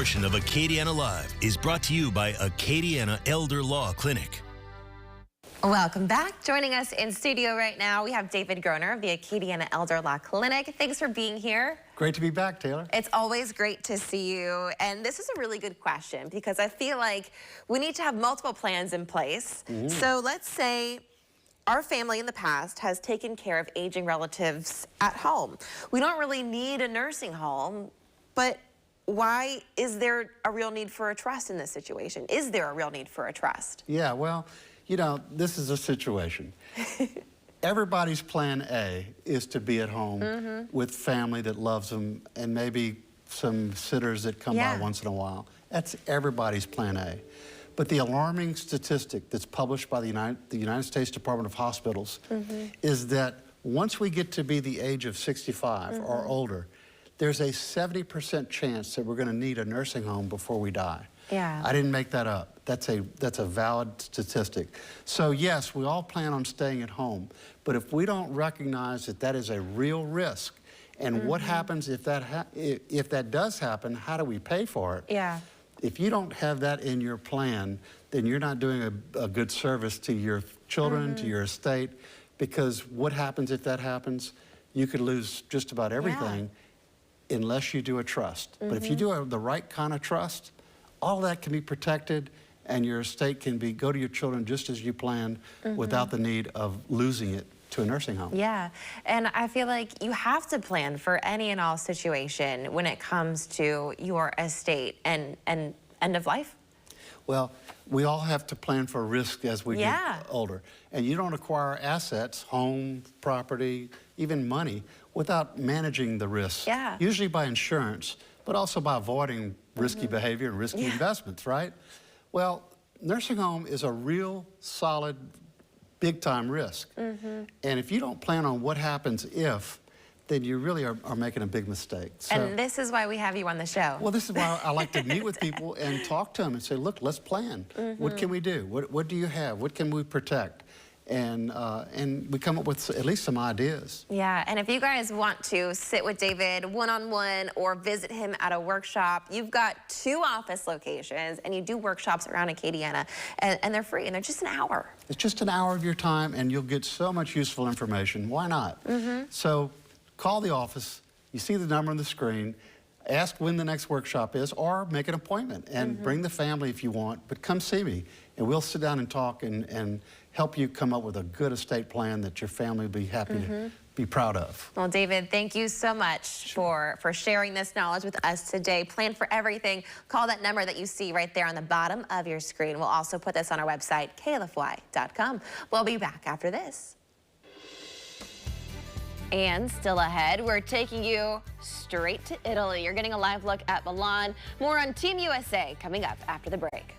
portion of Acadiana Live is brought to you by Acadiana Elder Law Clinic. Welcome back. Joining us in studio right now, we have David Groner of the Acadiana Elder Law Clinic. Thanks for being here. Great to be back, Taylor. It's always great to see you. And this is a really good question because I feel like we need to have multiple plans in place. So let's say our family in the past has taken care of aging relatives at home. We don't really need a nursing home, but why is there a real need for a trust in this situation? Is there a real need for a trust? Yeah, well, you know, this is a situation. Everybody's plan A is to be at home with family that loves them and maybe some sitters that come by once in a while. That's everybody's plan A. But the alarming statistic that's published by the United States Department of Hospitals is that once we get to be the age of 65 or older, there's a 70% chance that we're going to need a nursing home before we die. Yeah. I didn't make that up. That's a valid statistic. So yes, we all plan on staying at home, but if we don't recognize that that is a real risk, and what happens if that does happen, how do we pay for it? Yeah. If you don't have that in your plan, then you're not doing a good service to your children, to your estate, because what happens if that happens? You could lose just about everything unless you do a trust. But if you do the right kind of trust, all that can be protected and your estate can go to your children just as you planned without the need of losing it to a nursing home. Yeah, and I feel like you have to plan for any and all situation when it comes to your estate and end of life. Well, we all have to plan for risk as we get older. And you don't acquire assets, home, property, even money, without managing the risk. Yeah. Usually by insurance, but also by avoiding risky behavior and risky investments, right? Well, nursing home is a real solid, big-time risk. And if you don't plan on what happens if, then you really are making a big mistake. So, and this is why we have you on the show. well, this is why I like to meet with people and talk to them and say, look, let's plan. What can we do? What do you have? What can we protect? And we come up with at least some ideas. Yeah, and if you guys want to sit with David one-on-one or visit him at a workshop, you've got 2 office locations and you do workshops around Acadiana, and they're free and they're just an hour. It's just an hour of your time and you'll get so much useful information. Why not? So call the office, you see the number on the screen, ask when the next workshop is, or make an appointment and bring the family if you want, but come see me and we'll sit down and talk and help you come up with a good estate plan that your family will be happy to be proud of. Well, David, thank you so much for sharing this knowledge with us today. Plan for everything. Call that number that you see right there on the bottom of your screen. We'll also put this on our website, klfy.com. We'll be back after this. And still ahead, we're taking you straight to Italy. You're getting a live look at Milan. More on Team USA coming up after the break.